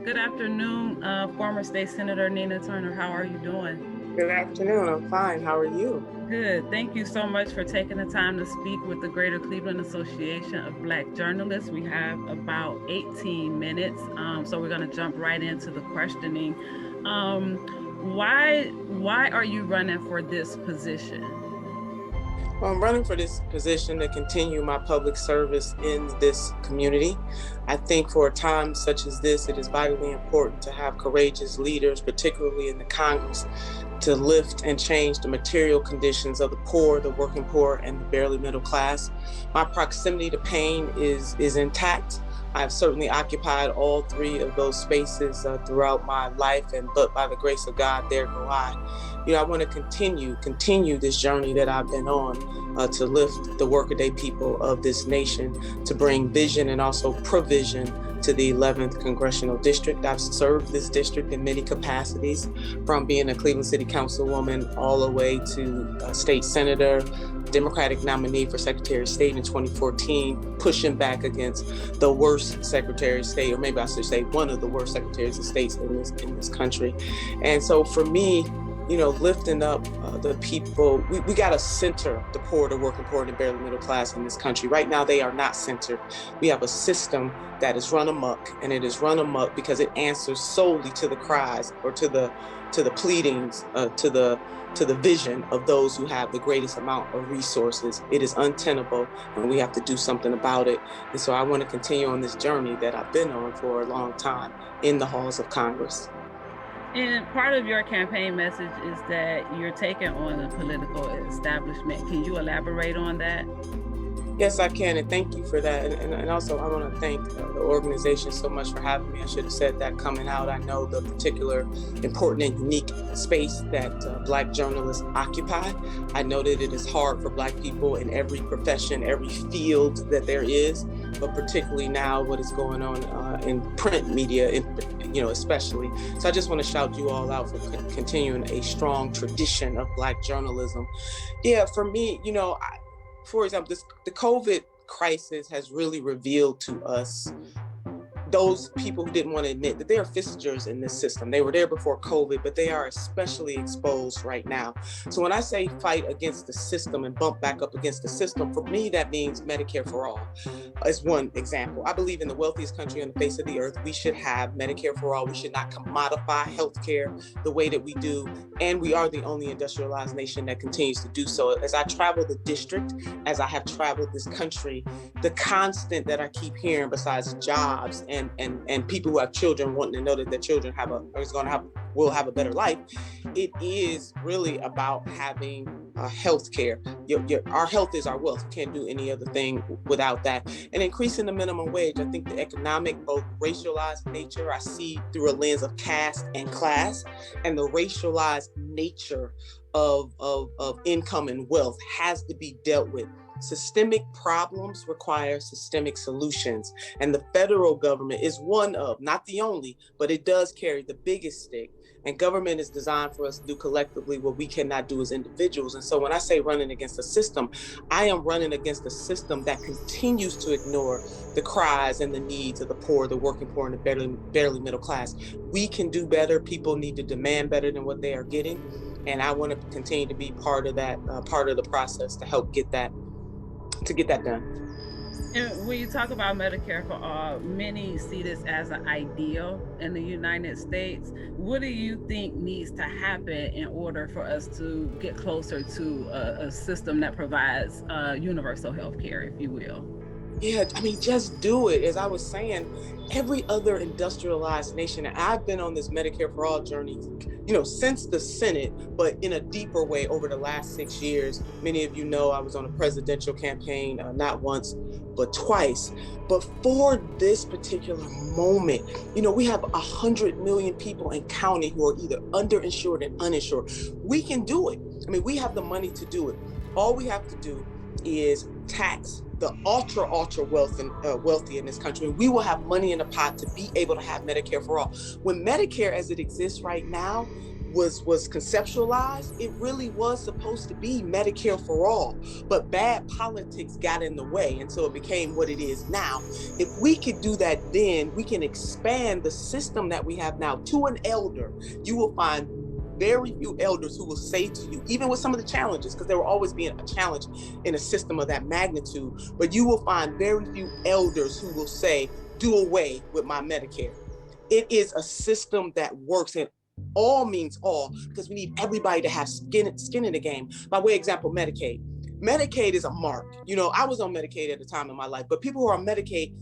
Good afternoon, former State Senator Nina Turner. How are you doing? Good afternoon. I'm fine. How are you? Good. Thank you so much for taking the time to speak with the Greater Cleveland Association of Black Journalists. We have about 18 minutes, so we're going to jump right into the questioning. Why are you running for this position? Well, I'm running for this position to continue my public service in this community. I think for a time such as this, it is vitally important to have courageous leaders, particularly in the Congress, to lift and change the material conditions of the poor, the working poor, and the barely middle class. My proximity to pain is intact. I've certainly occupied all three of those spaces throughout my life, but by the grace of God, there go I. I want to continue this journey that I've been on to lift the workaday people of this nation, to bring vision and also provision to the 11th Congressional District. I've served this district in many capacities, from being a Cleveland City Councilwoman all the way to state senator, Democratic nominee for Secretary of State in 2014, pushing back against the worst Secretary of State, or maybe I should say one of the worst Secretaries of State in this country. And so for me, lifting up the people, we got to center the poor, the working poor, and the barely middle class in this country. Right now, they are not centered. We have a system that is run amok, and it is run amok because it answers solely to the cries or to the pleadings, to the vision of those who have the greatest amount of resources. It is untenable, and we have to do something about it. And so I want to continue on this journey that I've been on for a long time in the halls of Congress. And part of your campaign message is that you're taking on the political establishment. Can you elaborate on that? Yes, I can, and thank you for that. And also, I want to thank the organization so much for having me. I should have said that coming out. I know the particular important and unique space that Black journalists occupy. I know that it is hard for Black people in every profession, every field that there is, but particularly now what is going on in print media, especially. So I just want to shout you all out for continuing a strong tradition of Black journalism. Yeah, for me, for example, the COVID crisis has really revealed to us those people who didn't want to admit that they are fissures in this system. They were there before COVID, but they are especially exposed right now. So when I say fight against the system and bump back up against the system, for me, that means Medicare for all as one example. I believe in the wealthiest country on the face of the earth, we should have Medicare for all. We should not commodify healthcare the way that we do. And we are the only industrialized nation that continues to do so. As I travel the district, as I have traveled this country, the constant that I keep hearing, besides jobs and people who have children wanting to know that their children will have a better life, it is really about having health care. Our health is our wealth. We can't do any other thing without that. And increasing the minimum wage, I think the economic, both racialized nature, I see through a lens of caste and class, and the racialized nature of income and wealth has to be dealt with. Systemic problems require systemic solutions. And the federal government is one of, not the only, but it does carry the biggest stick. And government is designed for us to do collectively what we cannot do as individuals. And so when I say running against the system, I am running against a system that continues to ignore the cries and the needs of the poor, the working poor, and the barely middle class. We can do better. People need to demand better than what they are getting. And I want to continue to be part of that, part of the process to help get that done. And when you talk about Medicare for all, many see this as an ideal in the United States. What do you think needs to happen in order for us to get closer to a system that provides universal health care, if you will? Yeah, just do it. As I was saying, every other industrialized nation, and I've been on this Medicare for all journey, since the Senate, but in a deeper way over the last 6 years. Many of you know I was on a presidential campaign, not once, but twice. But for this particular moment, we have 100 million people in county who are either underinsured and uninsured. We can do it. We have the money to do it. All we have to do is tax the ultra wealthy in this country. We will have money in the pot to be able to have Medicare for all. When Medicare as it exists right now, was conceptualized, it really was supposed to be Medicare for all, but bad politics got in the way, and so it became what it is now. If we could do that, then we can expand the system that we have now to an elder. You will find very few elders who will say to you, even with some of the challenges, because there will always be a challenge in a system of that magnitude, but you will find very few elders who will say, do away with my Medicare. It is a system that works, and all means all, because we need everybody to have skin in the game. By way of example, Medicaid. Medicaid is a mark. You know, I was on Medicaid at a time in my life, but people who are on Medicaid,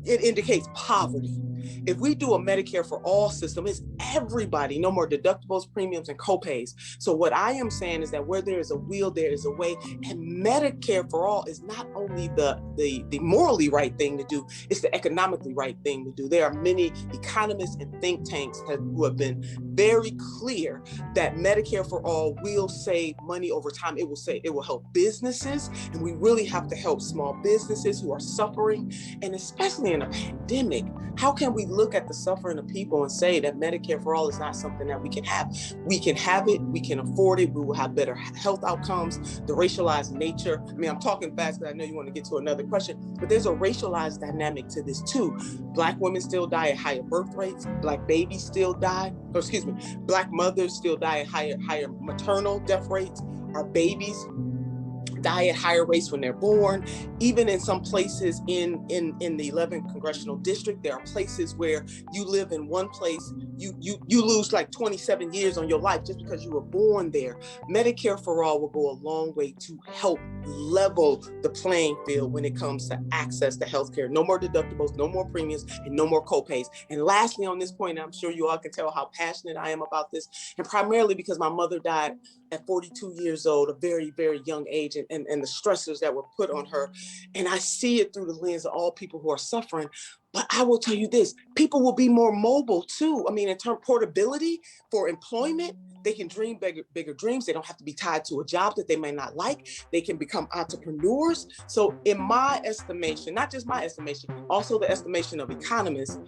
it indicates poverty. If we do a Medicare for all system, it's everybody, no more deductibles, premiums, and copays. So what I am saying is that where there is a will, there is a way. And Medicare for all is not only the morally right thing to do, it's the economically right thing to do. There are many economists and think tanks who have been very clear that Medicare for all will save money over time. It will help businesses, and we really have to help small businesses who are suffering, and especially in a pandemic. How can we look at the suffering of people and say that Medicare for all is not something that we can have? We can have it, we can afford it, we will have better health outcomes, the racialized nature. I mean, I'm talking fast because I know you want to get to another question, but there's a racialized dynamic to this too. Black women still die at higher birth rates, Black babies still die, Black mothers still die at higher maternal death rates. Our babies die at higher rates when they're born. Even in some places in the 11th congressional district, there are places where you live in one place, you lose like 27 years on your life just because you were born there. Medicare for all will go a long way to help level the playing field when it comes to access to healthcare. No more deductibles, no more premiums, and no more copays. And lastly on this point, I'm sure you all can tell how passionate I am about this, and primarily because my mother died at 42 years old, a very, very young age, and the stressors that were put on her. And I see it through the lens of all people who are suffering. But I will tell you this, people will be more mobile too. I mean, in terms of portability for employment, they can dream bigger dreams. They don't have to be tied to a job that they may not like. They can become entrepreneurs. So in my estimation, not just my estimation, also the estimation of economists,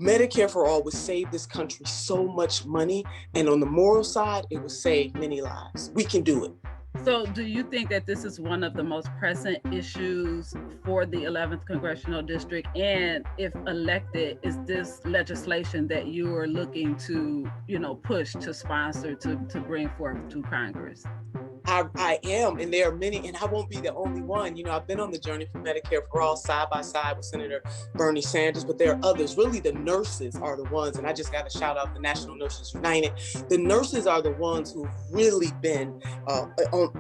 Medicare for all would save this country so much money. And on the moral side, it would save many lives. We can do it. So do you think that this is one of the most pressing issues for the 11th Congressional District? And if elected, is this legislation that you are looking to, push, to sponsor, to bring forth to Congress? I am, and there are many, and I won't be the only one. I've been on the journey for Medicare for all side by side with Senator Bernie Sanders, but there are others. Really, the nurses are the ones, and I just got to shout out the National Nurses United. The nurses are the ones who've really been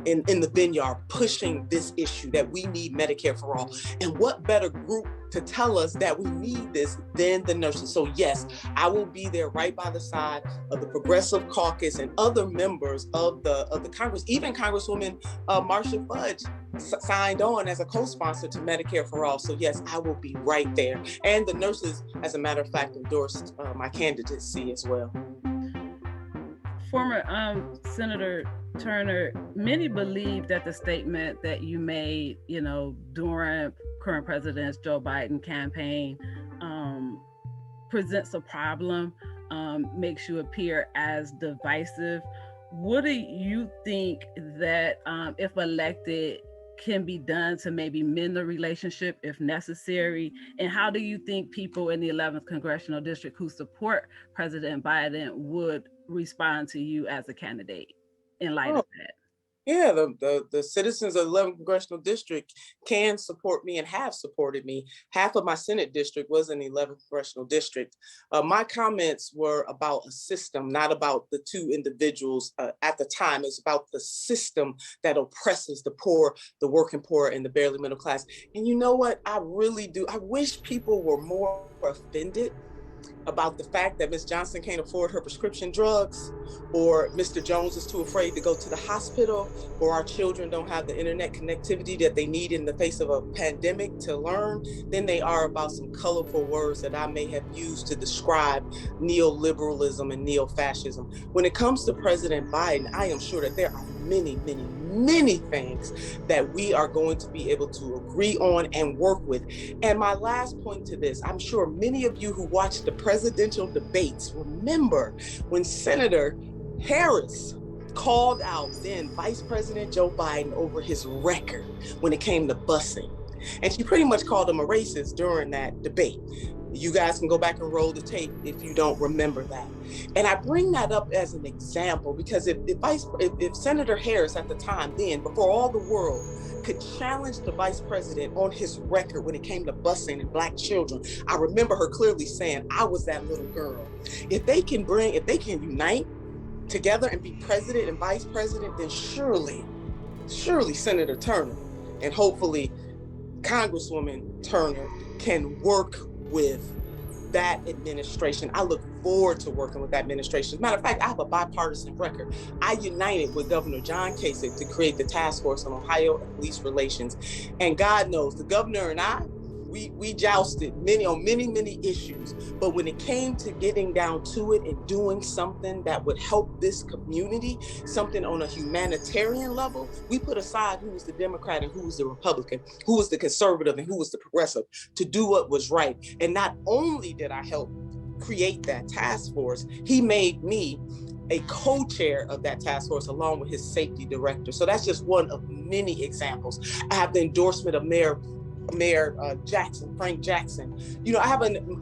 in the vineyard pushing this issue that we need Medicare for all. And what better group to tell us that we need this than the nurses? So yes, I will be there right by the side of the Progressive Caucus and other members of the Congress. Even Congresswoman Marcia Fudge signed on as a co-sponsor to Medicare for all. So yes, I will be right there. And the nurses, as a matter of fact, endorsed my candidacy as well. Former Senator Turner, many believe that the statement that you made, during current President Joe Biden campaign presents a problem, makes you appear as divisive. What do you think that if elected can be done to maybe mend the relationship if necessary? And how do you think people in the 11th Congressional District who support President Biden would respond to you as a candidate in light of that? Yeah, the citizens of the 11th Congressional District can support me and have supported me. Half of my Senate district was in the 11th Congressional District. My comments were about a system, not about the two individuals at the time. It's about the system that oppresses the poor, the working poor, and the barely middle class. And you know what? I really do. I wish people were more offended about the fact that Ms. Johnson can't afford her prescription drugs, or Mr. Jones is too afraid to go to the hospital, or our children don't have the internet connectivity that they need in the face of a pandemic to learn, than they are about some colorful words that I may have used to describe neoliberalism and neo-fascism. When it comes to President Biden, I am sure that there are many, many, many things that we are going to be able to agree on and work with. And my last point to this, I'm sure many of you who watched the presidential debates remember when Senator Harris called out then Vice President Joe Biden over his record when it came to busing. And she pretty much called him a racist during that debate. You guys can go back and roll the tape if you don't remember that. And I bring that up as an example because if Senator Harris at the time then, before all the world, could challenge the vice president on his record when it came to busing and Black children, I remember her clearly saying, I was that little girl. If they can unite together and be president and vice president, then surely Senator Turner and hopefully Congresswoman Turner can work with that administration. I look forward to working with that administration. As a matter of fact, I have a bipartisan record. I united with Governor John Kasich to create the task force on Ohio and police relations. And God knows the governor and I, we jousted many issues. But when it came to getting down to it and doing something that would help this community, something on a humanitarian level, we put aside who was the Democrat and who was the Republican, who was the conservative and who was the progressive, to do what was right. And not only did I help create that task force, he made me a co-chair of that task force along with his safety director. So that's just one of many examples. I have the endorsement of Mayor Jackson, Frank Jackson. You know,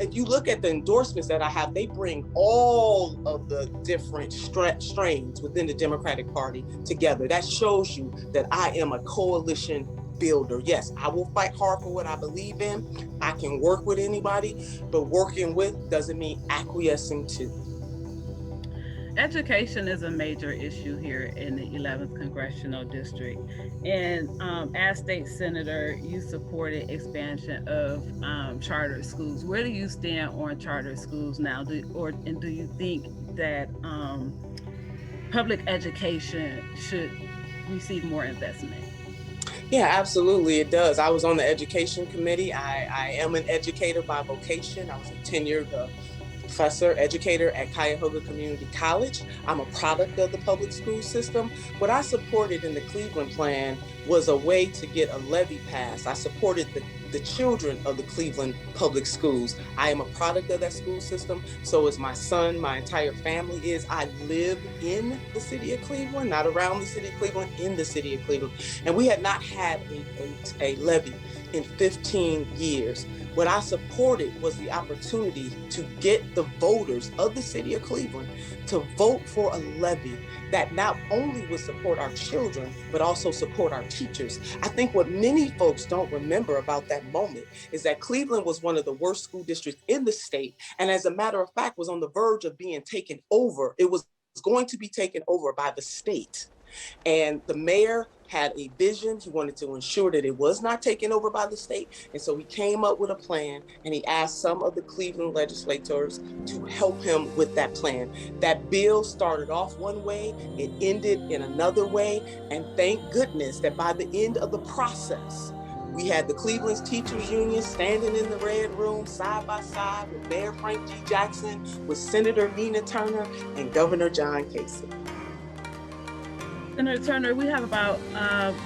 if you look at the endorsements that I have, they bring all of the different strains within the Democratic Party together. That shows you that I am a coalition builder. Yes, I will fight hard for what I believe in. I can work with anybody, but working with doesn't mean acquiescing to. Education is a major issue here in the 11th Congressional District. And as state senator, you supported expansion of charter schools. Where do you stand on charter schools now? Do you think that public education should receive more investment? Yeah, absolutely, it does. I was on the education committee. I am an educator by vocation. I was a tenured professor, educator at Cuyahoga Community College. I'm a product of the public school system. What I supported in the Cleveland plan was a way to get a levy passed. I supported the children of the Cleveland public schools. I am a product of that school system. So is my son, my entire family is. I live in the city of Cleveland, not around the city of Cleveland, in the city of Cleveland. And we had not had a levy in 15 years. What I supported was the opportunity to get the voters of the city of Cleveland to vote for a levy that not only would support our children, but also support our teachers. I think what many folks don't remember about that moment is that Cleveland was one of the worst school districts in the state. And as a matter of fact, was on the verge of being taken over. It was going to be taken over by the state. And the mayor had a vision. He wanted to ensure that it was not taken over by the state. And so he came up with a plan and he asked some of the Cleveland legislators to help him with that plan. That bill started off one way, it ended in another way. And thank goodness that by the end of the process, we had the Cleveland Teachers Union standing in the red room side by side with Mayor Frank G. Jackson, with Senator Nina Turner and Governor John Kasich. Senator Turner, we have about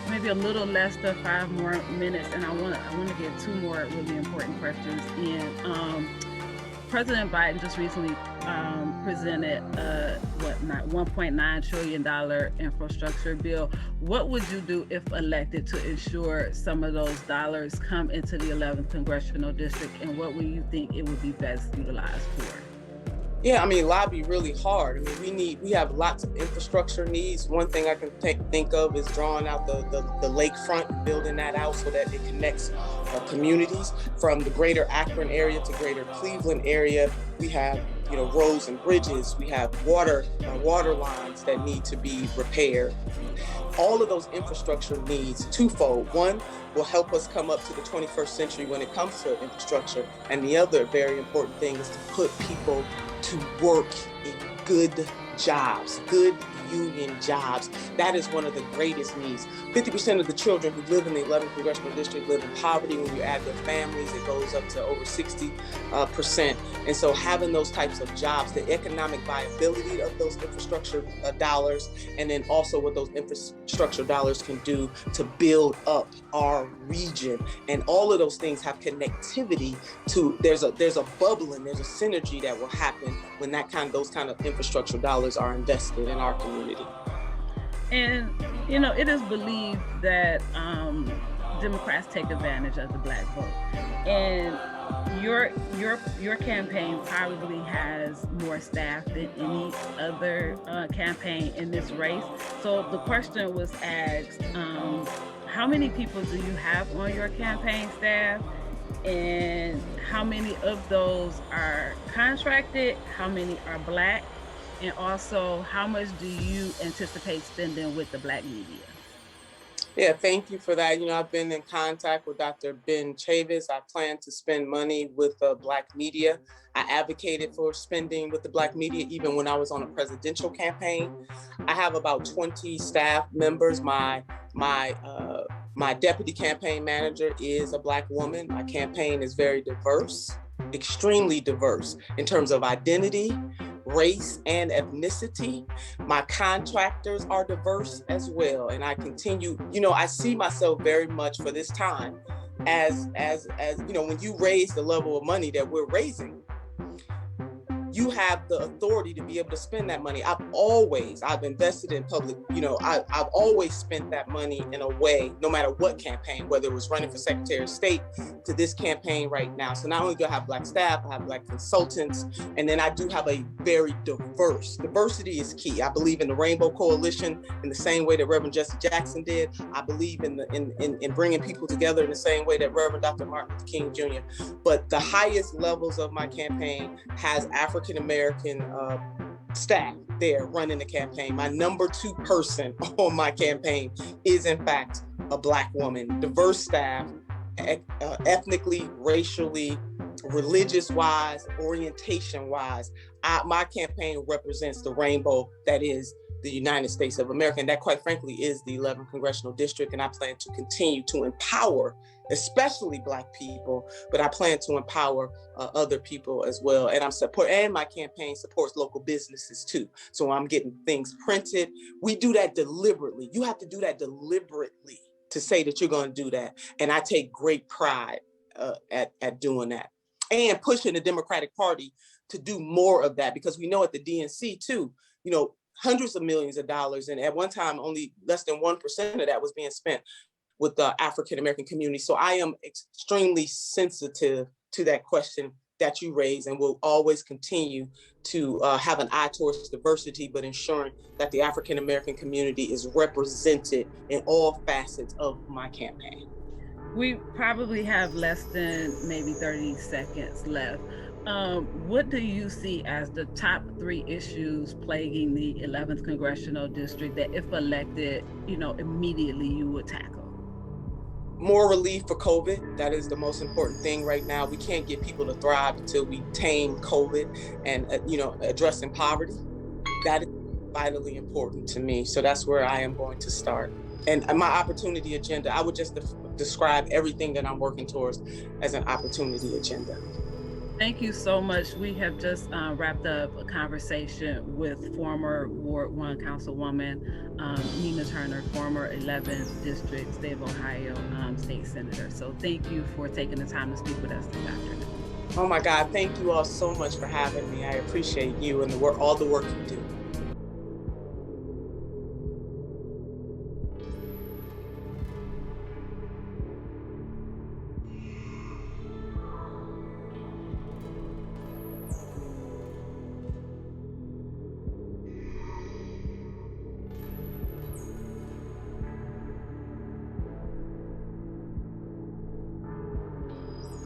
maybe a little less than 5 more minutes, and I want to get 2 more really important questions in. President Biden just recently presented $1.9 trillion infrastructure bill. What would you do if elected to ensure some of those dollars come into the 11th Congressional District, and what would you think it would be best utilized for? Yeah, I mean, lobby really hard. I mean, we have lots of infrastructure needs. One thing I can think of is drawing out the lakefront, building that out so that it connects communities from the greater Akron area to greater Cleveland area. We have, roads and bridges. We have water lines that need to be repaired. All of those infrastructure needs twofold. One will help us come up to the 21st century when it comes to infrastructure. And the other very important thing is to put people to work in good jobs, good union jobs. That is one of the greatest needs. 50% of the children who live in the 11th Congressional District live in poverty. When you add their families, it goes up to over 60%. And so having those types of jobs, the economic viability of those infrastructure dollars, and then also what those infrastructure dollars can do to build up our region, and all of those things have connectivity to, there's a bubbling, there's a synergy that will happen when those kind of infrastructure dollars are invested in our community. And, it is believed that Democrats take advantage of the Black vote. And your campaign probably has more staff than any other campaign in this race. So the question was asked, how many people do you have on your campaign staff? And how many of those are contracted? How many are Black? And also, how much do you anticipate spending with the Black media? Yeah, thank you for that. I've been in contact with Dr. Ben Chavis. I plan to spend money with Black media. I advocated for spending with the Black media even when I was on a presidential campaign. I have about 20 staff members. My deputy campaign manager is a Black woman. My campaign is very diverse, extremely diverse in terms of identity, race, and ethnicity. My contractors are diverse as well. And I continue, I see myself very much for this time as when you raise the level of money that we're raising, you have the authority to be able to spend that money. I've invested in public, I've always spent that money in a way, no matter what campaign, whether it was running for Secretary of State to this campaign right now. So not only do I have Black staff, I have Black consultants, and then I do have a very diversity is key. I believe in the Rainbow Coalition in the same way that Reverend Jesse Jackson did. I believe in bringing people together in the same way that Reverend Dr. Martin Luther King Jr. But the highest levels of my campaign has African American staff there running the campaign. My number 2 person on my campaign is in fact a Black woman. Diverse staff, ethnically, racially, religious-wise, orientation-wise. My campaign represents the rainbow that is the United States of America. And that, quite frankly, is the 11th Congressional District. And I plan to continue to empower, especially Black people, but I plan to empower other people as well. And my campaign supports local businesses too. So I'm getting things printed. We do that deliberately. You have to do that deliberately to say that you're going to do that. And I take great pride at doing that and pushing the Democratic Party to do more of that, because we know at the DNC too, hundreds of millions of dollars. And at one time, only less than 1% of that was being spent with the African American community. So I am extremely sensitive to that question that you raise, and will always continue to have an eye towards diversity, but ensuring that the African American community is represented in all facets of my campaign. We probably have less than maybe 30 seconds left. What do you see as the top 3 issues plaguing the 11th Congressional District that, if elected, immediately you would tackle? More relief for COVID. That is the most important thing right now. We can't get people to thrive until we tame COVID and, addressing poverty. That is vitally important to me. So that's where I am going to start. And my opportunity agenda, I would just describe everything that I'm working towards as an opportunity agenda. Thank you so much. We have just wrapped up a conversation with former Ward 1 Councilwoman Nina Turner, former 11th District, State of Ohio State Senator. So thank you for taking the time to speak with us this afternoon. Oh my God, thank you all so much for having me. I appreciate you and all the work you do.